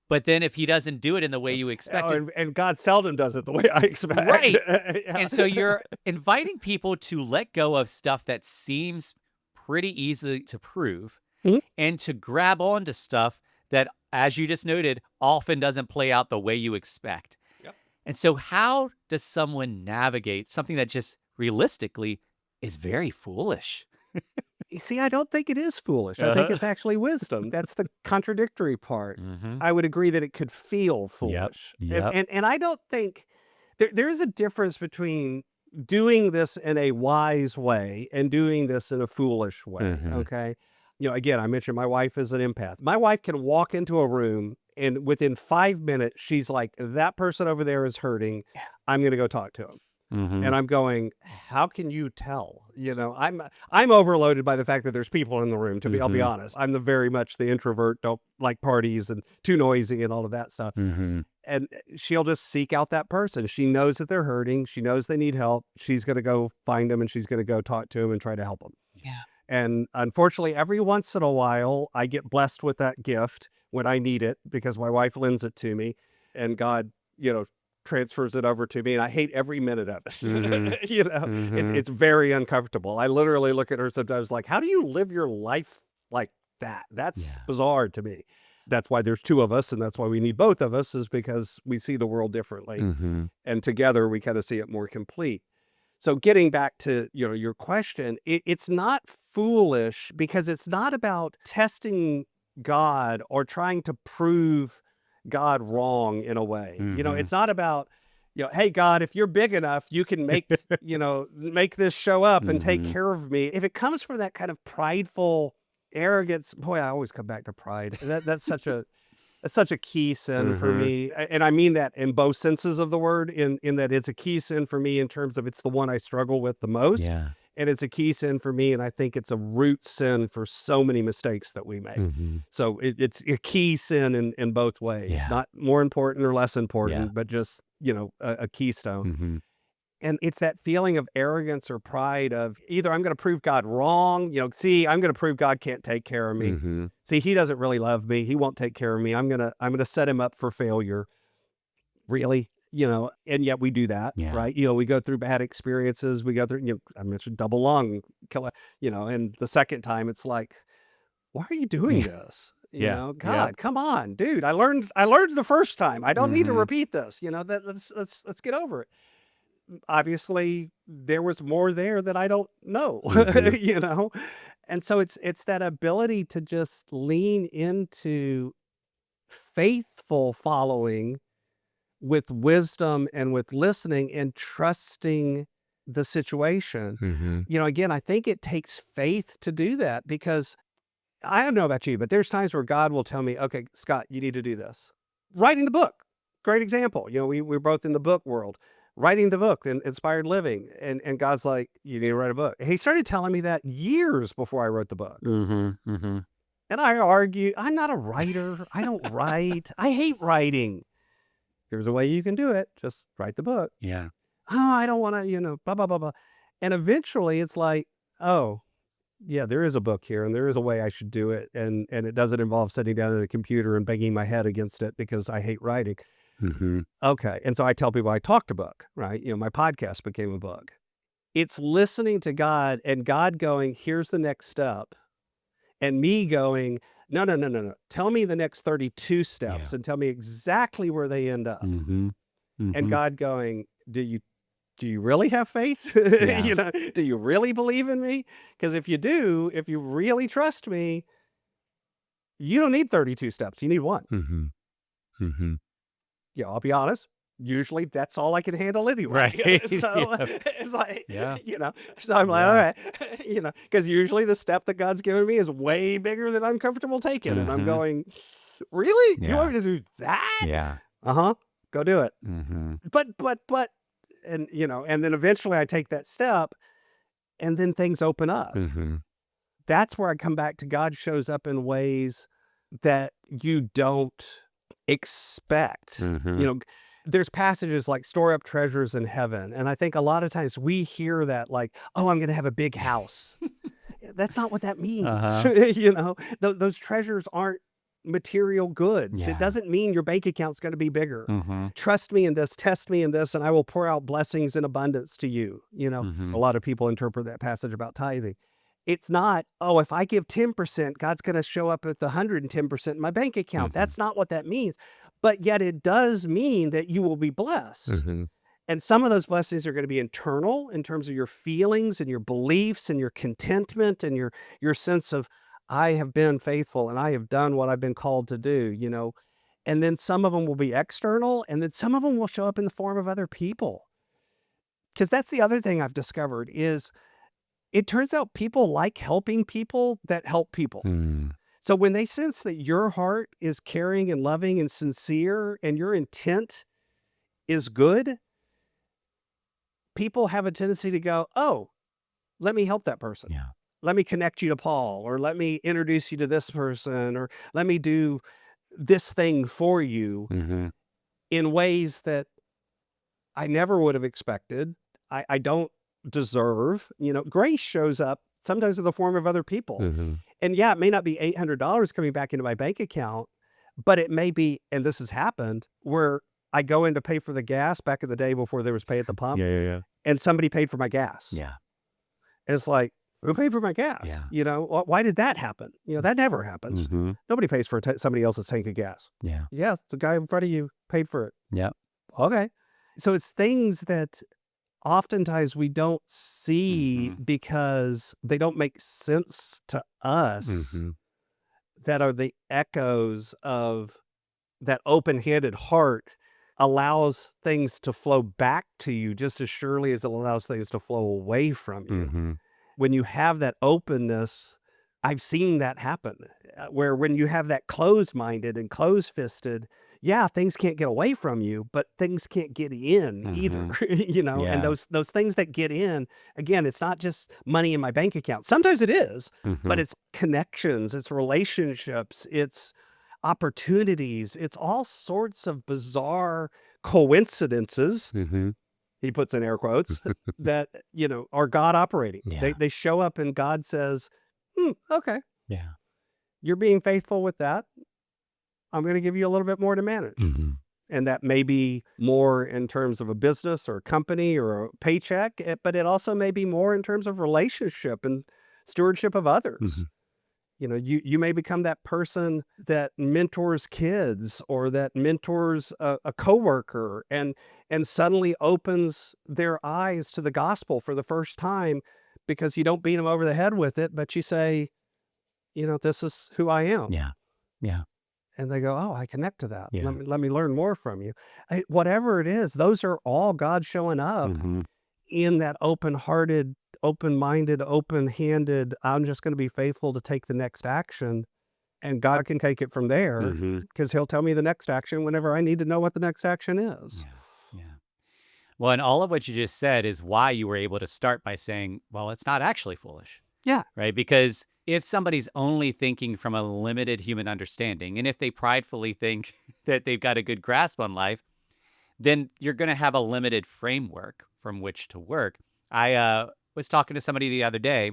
A: But then if he doesn't do it in the way you
B: Oh,
A: expected,
B: and God seldom does it the way I expect.
A: right.
B: Yeah.
A: And so you're inviting people to let go of stuff that seems pretty easy to prove
B: Mhm.
A: and to grab onto stuff that, as you just noted, often doesn't play out the way you expect.
B: Yep.
A: And so, how does someone navigate something that just realistically is very foolish?
B: You see, I don't think it is foolish. I think it's actually wisdom. That's the contradictory part. I would agree that it could feel foolish.
A: Yep.
B: And I don't think there is a difference between doing this in a wise way and doing this in a foolish way. Okay. Again, I mentioned my wife is an empath. My wife can walk into a room and within 5 minutes, she's like, that person over there is hurting. I'm going to go talk to him. And I'm going, how can you tell? I'm overloaded by the fact that there's people in the room, I'll be honest. I'm very much the introvert, don't like parties and too noisy and all of that stuff. And she'll just seek out that person. She knows that they're hurting. She knows they need help. She's going to go find them and she's going to go talk to them and try to help them.
C: Yeah.
B: And unfortunately, every once in a while, I get blessed with that gift when I need it because my wife lends it to me and God, transfers it over to me. And I hate every minute of it. It's very uncomfortable. I literally look at her sometimes like, how do you live your life like that? That's bizarre to me. That's why there's two of us. And that's why we need both of us, is because we see the world differently. And together we kind of see it more complete. So getting back to, your question, it's not foolish because it's not about testing God or trying to prove God wrong in a way. It's not about, hey, God, if you're big enough, you can make, make this show up and take care of me. If it comes from that kind of prideful arrogance, boy, I always come back to pride. That's such a key sin for me. And I mean that in both senses of the word, in that it's a key sin for me in terms of it's the one I struggle with the most.
A: Yeah.
B: And it's a key sin for me. And I think it's a root sin for so many mistakes that we make. So it's a key sin in both ways, not more important or less important, but just, a keystone. And it's that feeling of arrogance or pride of either I'm going to prove God wrong, see, I'm going to prove God can't take care of me. See, he doesn't really love me. He won't take care of me. I'm going to set him up for failure. Really? And yet we do that, right? We go through bad experiences. We go through, I mentioned double lung, and the second time it's like, why are you doing this? God, come on, dude. I learned the first time. I don't need to repeat this. Let's get over it. Obviously there was more there that I don't know, And so it's that ability to just lean into faithful following with wisdom and with listening and trusting the situation. Again, I think it takes faith to do that because I don't know about you, but there's times where God will tell me, okay, Scott, you need to do this. Writing the book, great example. We're both in the book world. Writing the book, Inspired Living, and God's like, you need to write a book. He started telling me that years before I wrote the book. And I argue, I'm not a writer. I don't write. I hate writing. There's a way you can do it. Just write the book.
A: Yeah.
B: Oh, I don't want to, blah, blah, blah, blah. And eventually it's like, oh, yeah, there is a book here and there is a way I should do it. And it doesn't involve sitting down at a computer and banging my head against it because I hate writing. Okay. And so I tell people I talked a book, right? My podcast became a book. It's listening to God and God going, here's the next step. And me going, no. Tell me the next 32 steps and tell me exactly where they end up. And God going, do you really have faith? Do you really believe in me? Because if you do, if you really trust me, you don't need 32 steps. You need one. I'll be honest. Usually that's all I can handle anyway.
A: Right.
B: So it's like, so I'm like, all right, because usually the step that God's given me is way bigger than I'm comfortable taking. And I'm going, really? You want me to do that?
A: Yeah.
B: Go do it. But, and, and then eventually I take that step and then things open up. That's where I come back to God shows up in ways that you don't expect. There's passages like store up treasures in heaven. And I think a lot of times we hear that like, oh, I'm going to have a big house. That's not what that means. Those treasures aren't material goods. It doesn't mean your bank account's going to be bigger. Trust me in this, test me in this, and I will pour out blessings in abundance to you. A lot of people interpret that passage about tithing. It's not, oh, if I give 10%, God's going to show up at the 110% in my bank account. That's not what that means. But yet it does mean that you will be blessed. And some of those blessings are going to be internal in terms of your feelings and your beliefs and your contentment and your sense of, I have been faithful and I have done what I've been called to do, And then some of them will be external, and then some of them will show up in the form of other people. Because that's the other thing I've discovered is it turns out people like helping people that help people.
A: Mm.
B: So when they sense that your heart is caring and loving and sincere and your intent is good, people have a tendency to go, oh, let me help that person.
A: Yeah.
B: Let me connect you to Paul, or let me introduce you to this person, or let me do this thing for you
A: Mm-hmm.
B: in ways that I never would have expected. I don't deserve. Grace shows up sometimes in the form of other people.
A: Mm-hmm.
B: And yeah, it may not be $800 coming back into my bank account, but it may be, and this has happened, where I go in to pay for the gas back in the day before there was pay at the pump,
A: Yeah.
B: and somebody paid for my gas.
A: Yeah.
B: And it's like, who paid for my gas?
A: Yeah.
B: Why did that happen? That never happens.
A: Mm-hmm.
B: Nobody pays for somebody else's tank of gas.
A: Yeah.
B: Yeah, the guy in front of you paid for it.
A: Yep.
B: Okay. So it's things that oftentimes we don't see
A: Mm-hmm.
B: because they don't make sense to us,
A: Mm-hmm.
B: that are the echoes of that open-handed heart allows things to flow back to you just as surely as it allows things to flow away from you.
A: Mm-hmm.
B: When you have that openness, I've seen that happen, where when you have that closed-minded and closed-fisted, yeah, things can't get away from you, but things can't get in either, and
A: Yeah.
B: those things that get in, again, it's not just money in my bank account. Sometimes it is,
A: Mm-hmm.
B: but it's connections, it's relationships, it's opportunities, it's all sorts of bizarre coincidences,
A: Mm-hmm.
B: he puts in air quotes, that, are God operating.
A: Yeah.
B: They show up and God says, okay,
A: Yeah.
B: you're being faithful with that. I'm going to give you a little bit more to manage.
A: Mm-hmm.
B: And that may be more in terms of a business or a company or a paycheck, but it also may be more in terms of relationship and stewardship of others.
A: Mm-hmm.
B: You may become that person that mentors kids or that mentors a coworker and suddenly opens their eyes to the gospel for the first time because you don't beat them over the head with it, but you say, this is who I am.
A: Yeah. Yeah.
B: And they go, oh, I connect to that.
A: Yeah.
B: Let me learn more from you. Whatever it is, those are all God showing up
A: Mm-hmm.
B: in that open-hearted, open-minded, open-handed, I'm just going to be faithful to take the next action, and God can take it from there
A: Mm-hmm.
B: because he'll tell me the next action whenever I need to know what the next action is.
A: Yeah. Yeah. Well, and all of what you just said is why you were able to start by saying, well, it's not actually foolish,
B: Yeah.
A: right? Because if somebody's only thinking from a limited human understanding, and if they pridefully think that they've got a good grasp on life, then you're going to have a limited framework from which to work. I was talking to somebody the other day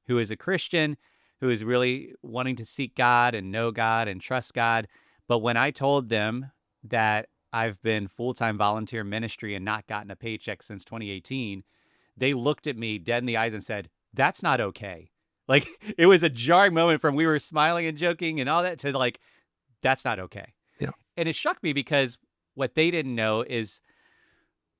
A: who is a Christian, who is really wanting to seek God and know God and trust God. But when I told them that I've been full-time volunteer ministry and not gotten a paycheck since 2018, they looked at me dead in the eyes and said, that's not okay. Like, it was a jarring moment from we were smiling and joking and all that to like, that's not okay.
B: Yeah.
A: And it shocked me because what they didn't know is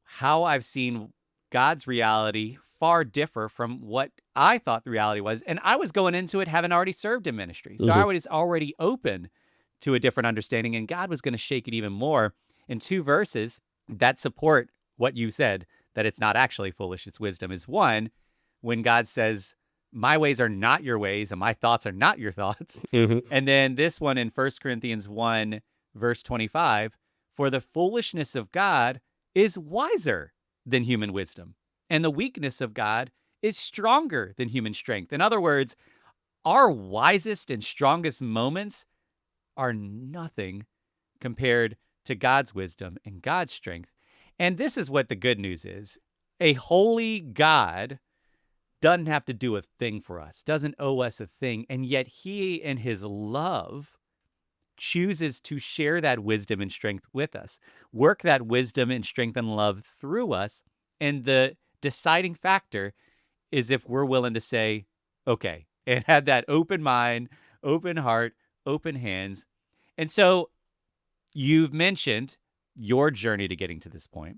A: how I've seen God's reality far differ from what I thought the reality was. And I was going into it having already served in ministry. So I was already open to a different understanding, and God was going to shake it even more. In 2 verses that support what you said, that it's not actually foolish, it's wisdom, is one, when God says, my ways are not your ways and my thoughts are not your thoughts. And then this one in 1 Corinthians 1, verse 25, for the foolishness of God is wiser than human wisdom, and the weakness of God is stronger than human strength. In other words, our wisest and strongest moments are nothing compared to God's wisdom and God's strength. And this is what the good news is. A holy God doesn't have to do a thing for us, doesn't owe us a thing, and yet he in his love chooses to share that wisdom and strength with us, work that wisdom and strength and love through us. And the deciding factor is if we're willing to say, okay, and have that open mind, open heart, open hands. And so you've mentioned your journey to getting to this point.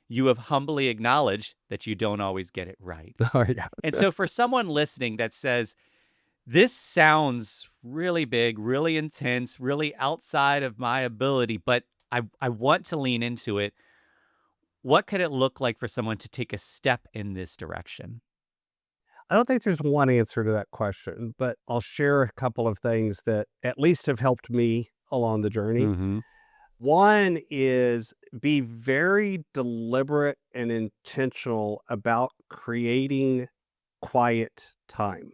A: you have humbly acknowledged that you don't always get it right.
B: Oh, yeah.
A: And so for someone listening that says, this sounds really big, really intense, really outside of my ability, but I want to lean into it. What could it look like for someone to take a step in this direction?
B: I don't think there's one answer to that question, but I'll share a couple of things that at least have helped me along the journey.
A: Mm-hmm.
B: One is be very deliberate and intentional about creating quiet time.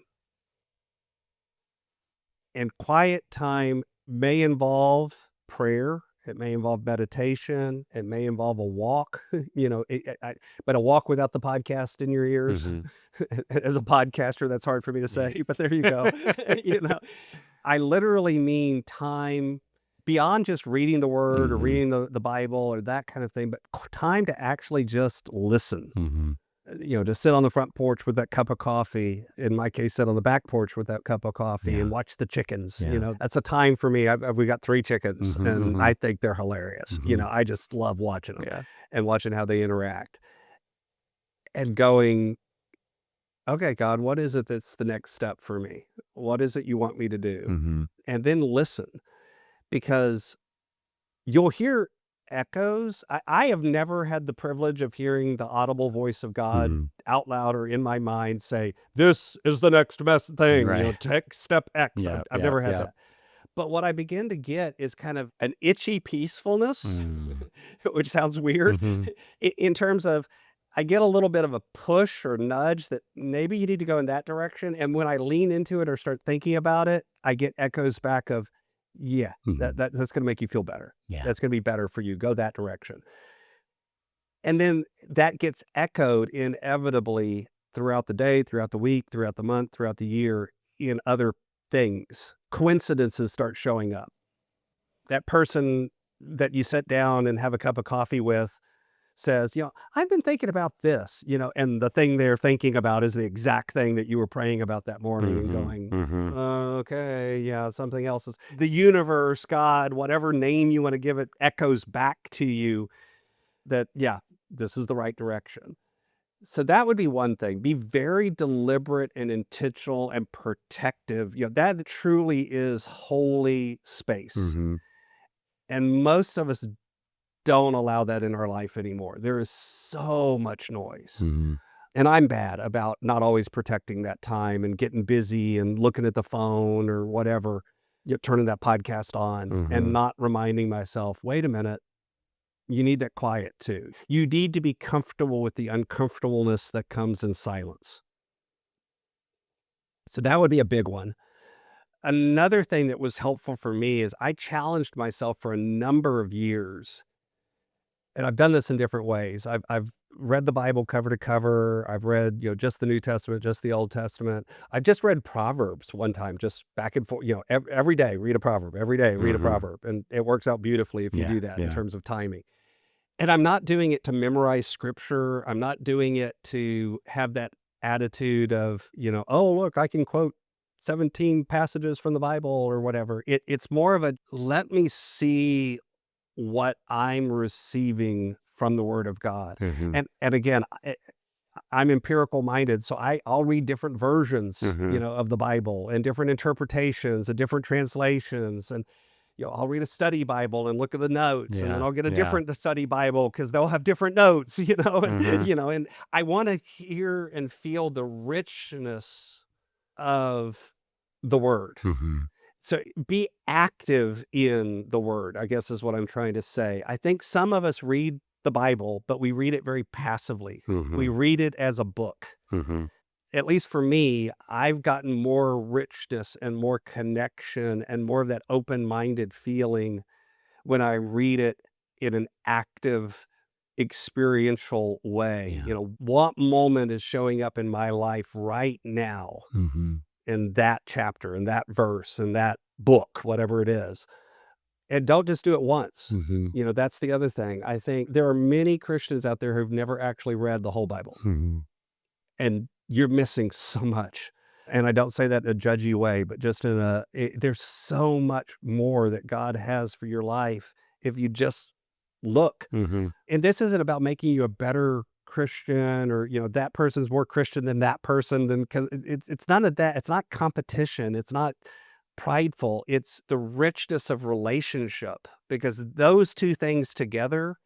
B: And quiet time may involve prayer. It may involve meditation. It may involve a walk, but a walk without the podcast in your ears.
A: Mm-hmm.
B: As a podcaster, that's hard for me to say, but there you go. you know, I literally mean time beyond just reading the word or
A: Mm-hmm.
B: reading the Bible or that kind of thing, but time to actually just listen.
A: Mm-hmm.
B: To sit on the front porch with that cup of coffee, in my case, sit on the back porch with that cup of coffee and
A: Yeah.
B: watch the chickens,
A: Yeah.
B: that's a time for me. We got 3 chickens
A: Mm-hmm.
B: and
A: Mm-hmm.
B: I think they're hilarious.
A: Mm-hmm.
B: I just love watching them
A: Yeah.
B: and watching how they interact and going, okay, God, what is it that's the next step for me? What is it you want me to do?
A: Mm-hmm.
B: And then listen, because you'll hear echoes. I have never had the privilege of hearing the audible voice of God
A: Mm-hmm.
B: out loud or in my mind say, "This is the next best thing,
A: Right.
B: take step X."
A: Yeah.
B: I've
A: Yeah.
B: never had
A: Yeah.
B: that. But what I begin to get is kind of an itchy peacefulness,
A: Mm.
B: which sounds weird,
A: Mm-hmm.
B: in terms of I get a little bit of a push or nudge that maybe you need to go in that direction. And when I lean into it or start thinking about it, I get echoes back of, yeah,
A: Mm-hmm.
B: that's going to make you feel better.
A: Yeah.
B: That's going to be better for you. Go that direction. And then that gets echoed inevitably throughout the day, throughout the week, throughout the month, throughout the year in other things. Coincidences start showing up. That person that you sit down and have a cup of coffee with says, I've been thinking about this, and the thing they're thinking about is the exact thing that you were praying about that morning and
A: Mm-hmm.
B: going,
A: Mm-hmm.
B: okay, yeah, something else is the universe, God, whatever name you want to give it, echoes back to you that, yeah, this is the right direction. So that would be one thing. Be very deliberate and intentional and protective. That truly is holy space.
A: Mm-hmm.
B: And most of us don't allow that in our life anymore. There is so much noise.
A: Mm-hmm.
B: And I'm bad about not always protecting that time and getting busy and looking at the phone or whatever, turning that podcast on and
A: Mm-hmm.
B: not reminding myself, wait a minute, you need that quiet too. You need to be comfortable with the uncomfortableness that comes in silence. So that would be a big one. Another thing that was helpful for me is I challenged myself for a number of years, and I've done this in different ways. I've read the Bible cover to cover. I've read, just the New Testament, just the Old Testament. I've just read Proverbs one time, just back and forth, every day, read a proverb, every day, read a
A: Mm-hmm.
B: proverb. And it works out beautifully if you
A: Yeah.
B: do that in
A: Yeah.
B: terms of timing. And I'm not doing it to memorize scripture. I'm not doing it to have that attitude of, oh, look, I can quote 17 passages from the Bible or whatever. It's more of a let me see what I'm receiving from the Word of God.
A: Mm-hmm.
B: And again, I'm empirical minded, so I'll read different versions,
A: Mm-hmm.
B: of the Bible and different interpretations and different translations. And I'll read a study Bible and look at the notes, and then
A: Yeah.
B: I'll get a
A: Yeah.
B: different study Bible because they'll have different notes, and,
A: Mm-hmm.
B: and I want to hear and feel the richness of the Word.
A: Mm-hmm.
B: So be active in the Word, I guess is what I'm trying to say. I think some of us read the Bible, but we read it very passively. We
A: Mm-hmm.
B: read it as a book.
A: Mm-hmm.
B: At least for me, I've gotten more richness and more connection and more of that open-minded feeling when I read it in an active, experiential way.
A: Yeah.
B: What moment is showing up in my life right now
A: Mm-hmm.
B: in that chapter, in that verse, in that book, whatever it is. And don't just do it once.
A: Mm-hmm.
B: That's the other thing. I think there are many Christians out there who've never actually read the whole Bible.
A: Mm-hmm.
B: And you're missing so much. And I don't say that in a judgy way, but just there's so much more that God has for your life if you just look.
A: Mm-hmm.
B: And this isn't about making you a better Christian or, that person's more Christian than that person. Because it's none of that. It's not competition. It's not prideful. It's the richness of relationship, because those two things together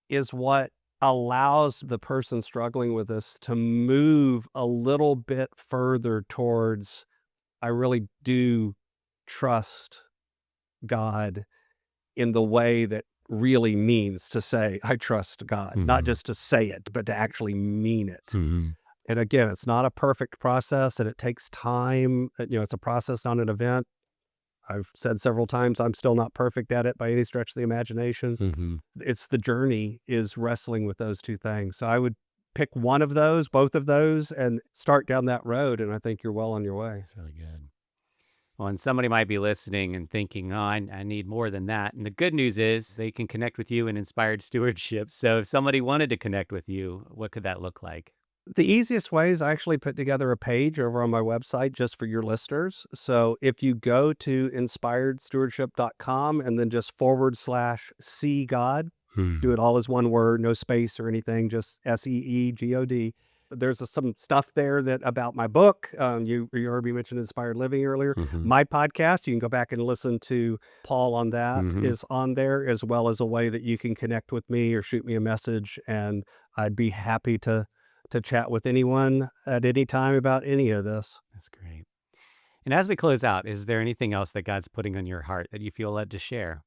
B: is what allows the person struggling with this to move a little bit further towards, I really do trust God in the way that really means to say, I trust God, not just to say it, but to actually mean it.
A: Mm-hmm.
B: And again, it's not a perfect process, and it takes time. It's a process, not an event. I've said several times, I'm still not perfect at it by any stretch of the imagination.
A: Mm-hmm.
B: It's the journey is wrestling with those two things. So I would pick one of those, both of those, and start down that road. And I think you're well on your way.
A: That's really good. Well, and somebody might be listening and thinking, oh, I need more than that. And the good news is they can connect with you in Inspired Stewardship. So if somebody wanted to connect with you, what could that look like?
B: The easiest way is I actually put together a page over on my website just for your listeners. So if you go to inspiredstewardship.com and then just /see God, do it all as one word, no space or anything, just SEEGOD. There's some stuff there that about my book. You heard me mention Inspired Living earlier.
A: Mm-hmm.
B: My podcast, you can go back and listen to Paul on that, is on there, as well as a way that you can connect with me or shoot me a message. And I'd be happy to chat with anyone at any time about any of this.
A: That's great. And as we close out, is there anything else that God's putting on your heart that you feel led to share?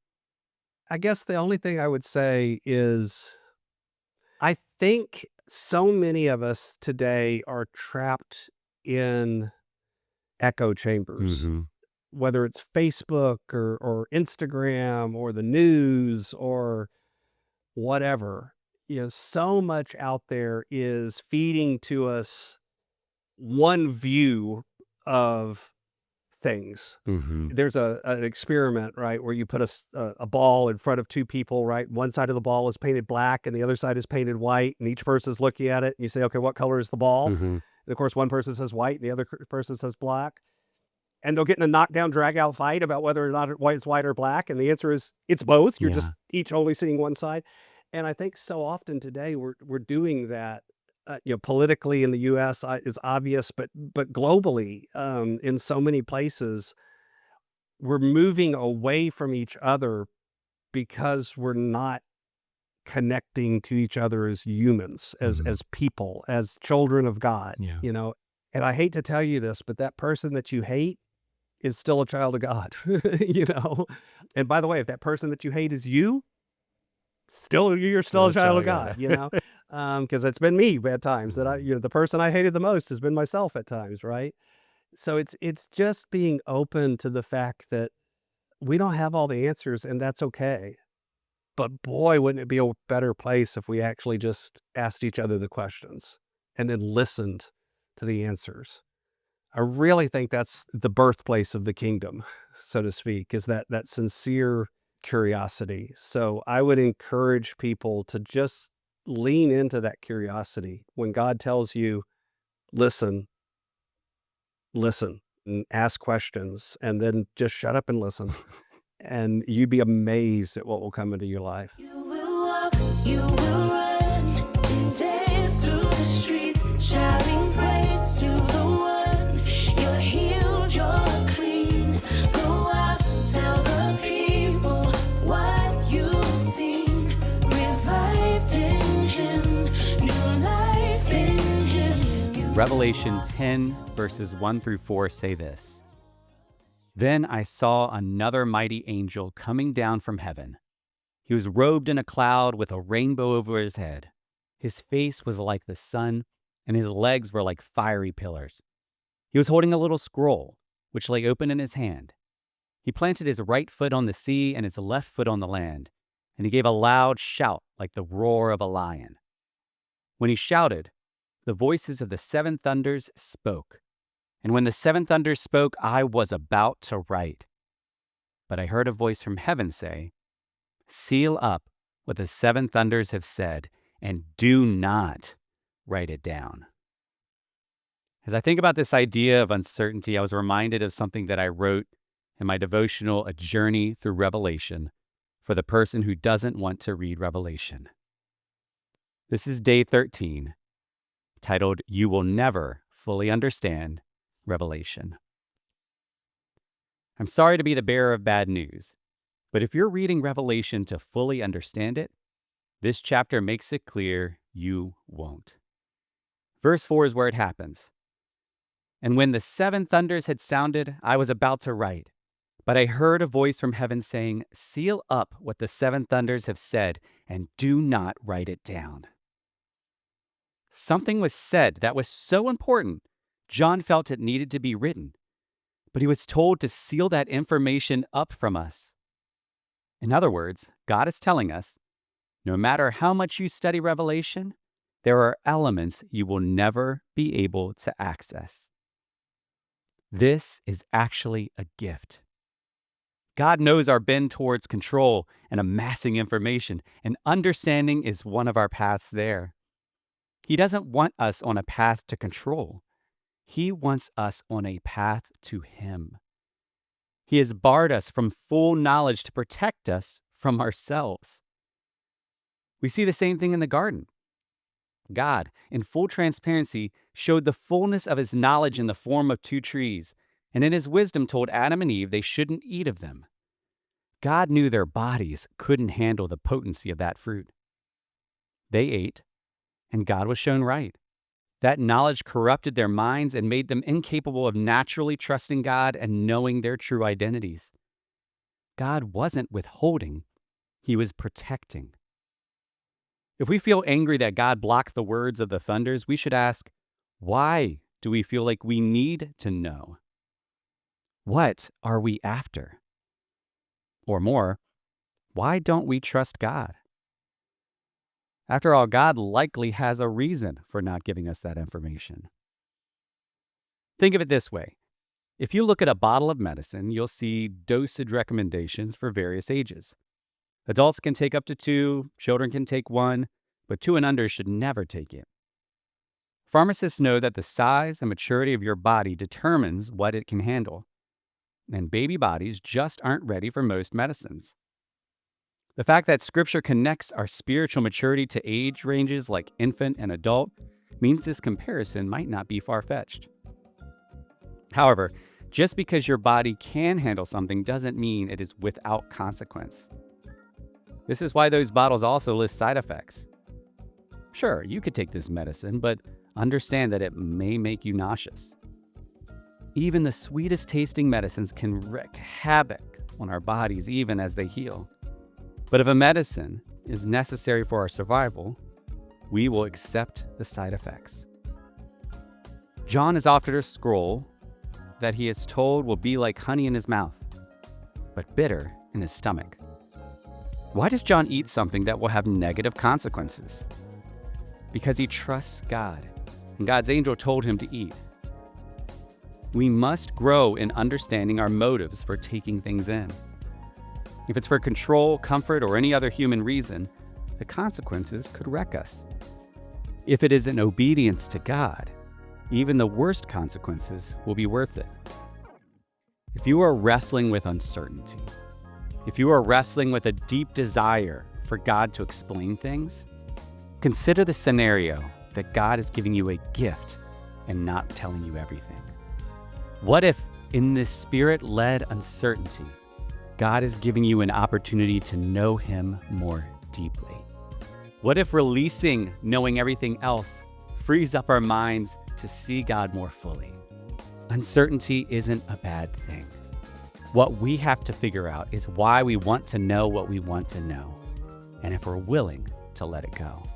B: I guess the only thing I would say is I think so many of us today are trapped in echo chambers,
A: Mm-hmm.
B: whether it's Facebook or Instagram or the news or whatever. So much out there is feeding to us one view of things.
A: Mm-hmm.
B: There's an experiment, right, where you put a ball in front of two people, right? One side of the ball is painted black and the other side is painted white, and each person's looking at it, and you say, okay, what color is the ball?
A: Mm-hmm.
B: And of course, one person says white, and the other person says black. And they'll get in a knockdown, drag-out fight about whether or not it's white or black, and the answer is it's both. You're just each only seeing one side. And I think so often today we're doing that. Politically in the U.S. Is obvious, but globally, in so many places, we're moving away from each other because we're not connecting to each other as humans, as people, as children of God.
A: Yeah.
B: And I hate to tell you this, but that person that you hate is still a child of God. And by the way, if that person that you hate is you, you're still a child of God. Because it's been me at times that the person I hated the most has been myself at times, right? So it's just being open to the fact that we don't have all the answers, and that's okay. But boy, wouldn't it be a better place if we actually just asked each other the questions and then listened to the answers. I really think that's the birthplace of the kingdom, so to speak, is that sincere curiosity. So I would encourage people to just lean into that curiosity. When God tells you, listen, and ask questions, and then just shut up and listen. And you'd be amazed at what will come into your life.
C: You will walk, you will run, and dance through the streets, shouting praise to the one. You're healed, you're clean. Go out, tell the people what you've seen. Revived in Him, new life in Him.
A: Revelation 10, verses 1-4 say this. Then I saw another mighty angel coming down from heaven. He was robed in a cloud with a rainbow over his head. His face was like the sun, and his legs were like fiery pillars. He was holding a little scroll, which lay open in his hand. He planted his right foot on the sea and his left foot on the land, and he gave a loud shout like the roar of a lion. When he shouted, the voices of the seven thunders spoke. And when the seven thunders spoke, I was about to write. But I heard a voice from heaven say, seal up what the seven thunders have said, and do not write it down. As I think about this idea of uncertainty, I was reminded of something that I wrote in my devotional, A Journey Through Revelation, for the person who doesn't want to read Revelation. This is day 13, titled, You Will Never Fully Understand Revelation. I'm sorry to be the bearer of bad news, but if you're reading Revelation to fully understand it, this chapter makes it clear you won't. Verse 4 is where it happens. And when the 7 thunders had sounded, I was about to write. But I heard a voice from heaven saying, Seal up what the 7 thunders have said, and do not write it down. Something was said that was so important, John felt it needed to be written. But he was told to seal that information up from us. In other words, God is telling us, no matter how much you study Revelation, there are elements you will never be able to access. This is actually a gift. God knows our bend towards control and amassing information, and understanding is one of our paths there. He doesn't want us on a path to control. He wants us on a path to Him. He has barred us from full knowledge to protect us from ourselves. We see the same thing in the garden. God, in full transparency, showed the fullness of His knowledge in the form of 2 trees, and in His wisdom told Adam and Eve they shouldn't eat of them. God knew their bodies couldn't handle the potency of that fruit. They ate, and God was shown right. That knowledge corrupted their minds and made them incapable of naturally trusting God and knowing their true identities. God wasn't withholding, He was protecting. If we feel angry that God blocked the words of the thunders, we should ask, why do we feel like we need to know? What are we after? Or more, why don't we trust God? After all, God likely has a reason for not giving us that information. Think of it this way. If you look at a bottle of medicine, you'll see dosage recommendations for various ages. Adults can take up to 2, children can take 1, but 2 and under should never take it. Pharmacists know that the size and maturity of your body determines what it can handle, and baby bodies just aren't ready for most medicines. The fact that Scripture connects our spiritual maturity to age ranges like infant and adult means this comparison might not be far-fetched. However, just because your body can handle something doesn't mean it is without consequence. This is why those bottles also list side effects. Sure, you could take this medicine, but understand that it may make you nauseous. Even the sweetest tasting medicines can wreak havoc on our bodies even as they heal. But if a medicine is necessary for our survival, we will accept the side effects. John is offered a scroll that he is told will be like honey in his mouth, but bitter in his stomach. Why does John eat something that will have negative consequences? Because he trusts God, and God's angel told him to eat. We must grow in understanding our motives for taking things in. If it's for control, comfort, or any other human reason, the consequences could wreck us. If it is in obedience to God, even the worst consequences will be worth it. If you are wrestling with uncertainty, if you are wrestling with a deep desire for God to explain things, consider the scenario that God is giving you a gift and not telling you everything. What if, in this Spirit-led uncertainty, God is giving you an opportunity to know Him more deeply? What if releasing knowing everything else frees up our minds to see God more fully? Uncertainty isn't a bad thing. What we have to figure out is why we want to know what we want to know, and if we're willing to let it go.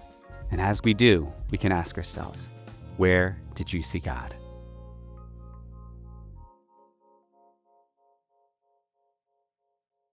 A: And as we do, we can ask ourselves, where did you see God?